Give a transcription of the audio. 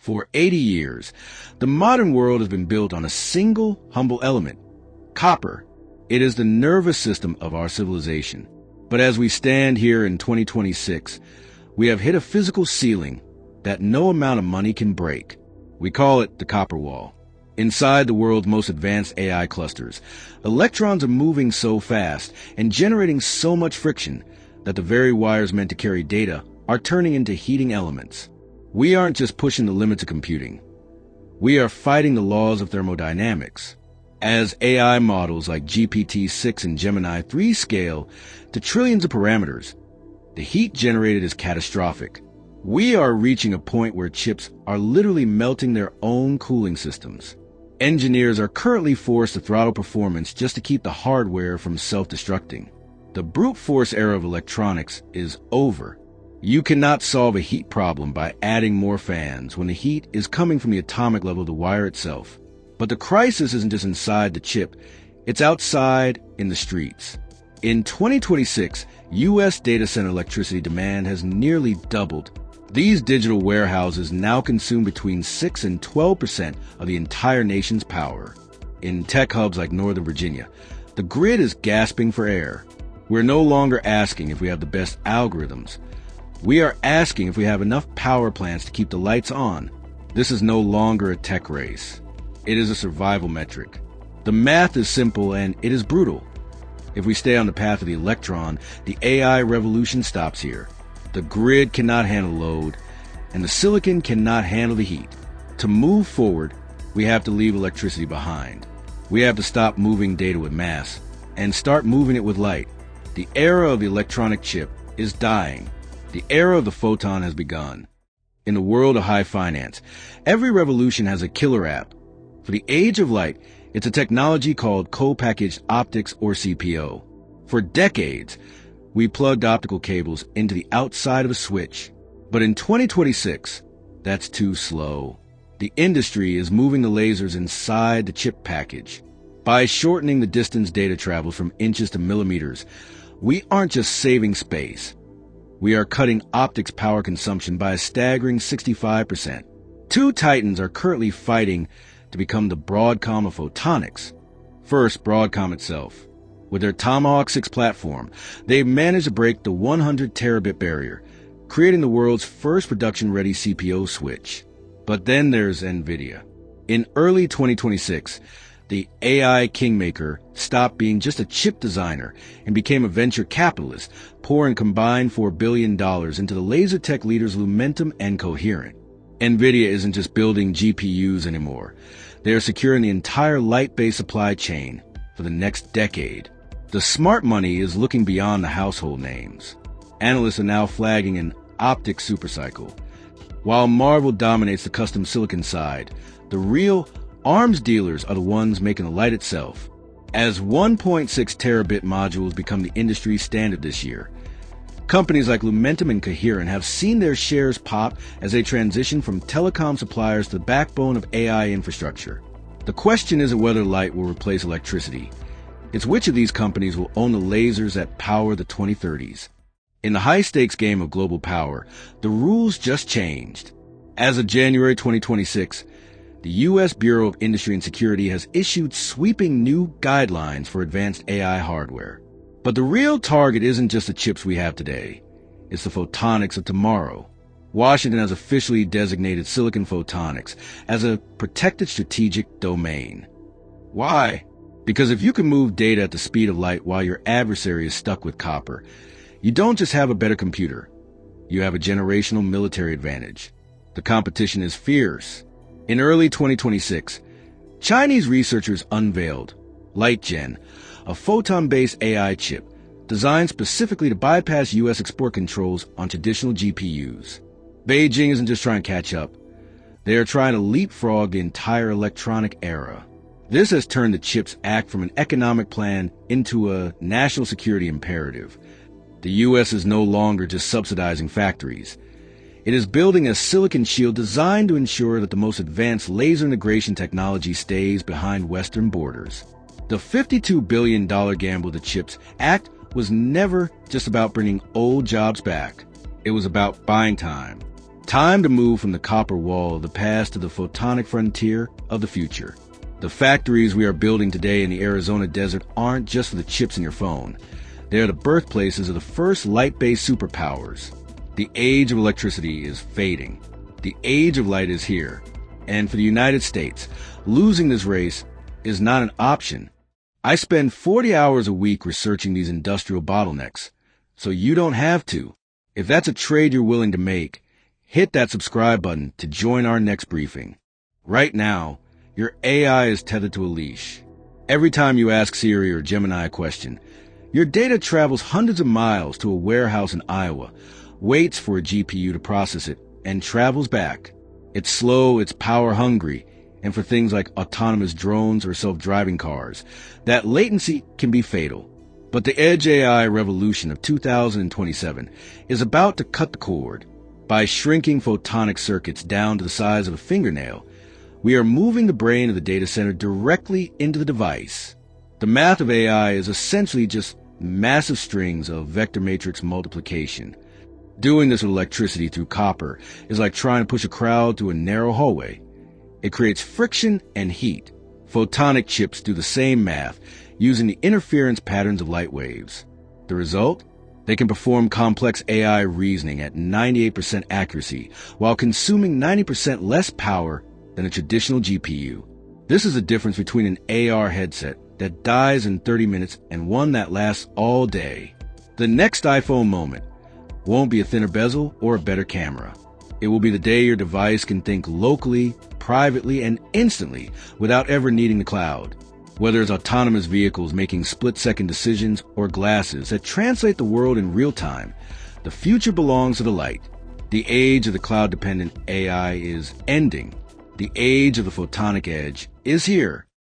For 80 years, the modern world has been built on a single, humble element, copper. It is the nervous system of our civilization. But as we stand here in 2026, we have hit a physical ceiling that no amount of money can break. We call it the copper wall. Inside the world's most advanced AI clusters, electrons are moving so fast and generating so much friction that the very wires meant to carry data are turning into heating elements. We aren't just pushing the limits of computing. We are fighting the laws of thermodynamics. As AI models like GPT-6 and Gemini-3 scale to trillions of parameters, the heat generated is catastrophic. We are reaching a point where chips are literally melting their own cooling systems. Engineers are currently forced to throttle performance just to keep the hardware from self-destructing. The brute force era of electronics is over. You cannot solve a heat problem by adding more fans when the heat is coming from the atomic level of the wire itself. But the crisis isn't just inside the chip, it's outside in the streets. In 2026, U.S. data center electricity demand has nearly doubled. These digital warehouses now consume between 6 and 12% of the entire nation's power. In tech hubs like Northern Virginia, the grid is gasping for air. We're no longer asking if we have the best algorithms. We are asking if we have enough power plants to keep the lights on. This is no longer a tech race. It is a survival metric. The math is simple and it is brutal. If we stay on the path of the electron, the AI revolution stops here. The grid cannot handle load, and the silicon cannot handle the heat. To move forward, we have to leave electricity behind. We have to stop moving data with mass and start moving it with light. The era of the electronic chip is dying. The era of the photon has begun. In the world of high finance, every revolution has a killer app. For the age of light, it's a technology called co-packaged optics or CPO. For decades, we plugged optical cables into the outside of a switch. But in 2026, that's too slow. The industry is moving the lasers inside the chip package. By shortening the distance data travels from inches to millimeters, we aren't just saving space. We are cutting optics power consumption by a staggering 65%. Two titans are currently fighting to become the Broadcom of photonics. First, Broadcom itself. With their Tomahawk 6 platform, they've managed to break the 100 terabit barrier, creating the world's first production-ready CPO switch. But then there's Nvidia. In early 2026, the AI kingmaker stopped being just a chip designer and became a venture capitalist, pouring combined $4 billion into the laser tech leaders Lumentum and Coherent. Nvidia isn't just building GPUs anymore. They are securing the entire light-based supply chain for the next decade. The smart money is looking beyond the household names. Analysts are now flagging an optics supercycle. While Marvel dominates the custom silicon side, the real arms dealers are the ones making the light itself. As 1.6 terabit modules become the industry standard this year, companies like Lumentum and Coherent have seen their shares pop as they transition from telecom suppliers to the backbone of AI infrastructure. The question isn't whether light will replace electricity. It's which of these companies will own the lasers that power the 2030s. In the high-stakes game of global power, the rules just changed. As of January 2026, the U.S. Bureau of Industry and Security has issued sweeping new guidelines for advanced AI hardware. But the real target isn't just the chips we have today. It's the photonics of tomorrow. Washington has officially designated Silicon Photonics as a protected strategic domain. Why? Because if you can move data at the speed of light while your adversary is stuck with copper, you don't just have a better computer. You have a generational military advantage. The competition is fierce. In early 2026, Chinese researchers unveiled LightGen, a photon-based AI chip designed specifically to bypass U.S. export controls on traditional GPUs. Beijing isn't just trying to catch up. They are trying to leapfrog the entire electronic era. This has turned the CHIPS Act from an economic plan into a national security imperative. The U.S. is no longer just subsidizing factories. It is building a silicon shield designed to ensure that the most advanced laser integration technology stays behind Western borders. The $52 billion gamble the CHIPS Act was never just about bringing old jobs back. It was about buying time. Time to move from the copper wall of the past to the photonic frontier of the future. The factories we are building today in the Arizona desert aren't just for the chips in your phone. They are the birthplaces of the first light-based superpowers. The age of electricity is fading. The age of light is here. And for the United States, losing this race is not an option. I spend 40 hours a week researching these industrial bottlenecks, so you don't have to. If that's a trade you're willing to make, hit that subscribe button to join our next briefing. Right now, your AI is tethered to a leash. Every time you ask Siri or Gemini a question, your data travels hundreds of miles to a warehouse in Iowa, waits for a GPU to process it, and travels back. It's slow, it's power-hungry, and for things like autonomous drones or self-driving cars, that latency can be fatal. But the Edge AI revolution of 2027 is about to cut the cord. By shrinking photonic circuits down to the size of a fingernail, we are moving the brain of the data center directly into the device. The math of AI is essentially just massive strings of vector matrix multiplication. Doing this with electricity through copper is like trying to push a crowd through a narrow hallway. It creates friction and heat. Photonic chips do the same math, using the interference patterns of light waves. The result? They can perform complex AI reasoning at 98% accuracy, while consuming 90% less power than a traditional GPU. This is the difference between an AR headset that dies in 30 minutes and one that lasts all day. The next iPhone moment won't be a thinner bezel or a better camera. It will be the day your device can think locally, privately, and instantly without ever needing the cloud. Whether it's autonomous vehicles making split-second decisions or glasses that translate the world in real time, the future belongs to the light. The age of the cloud-dependent AI is ending. The age of the photonic edge is here.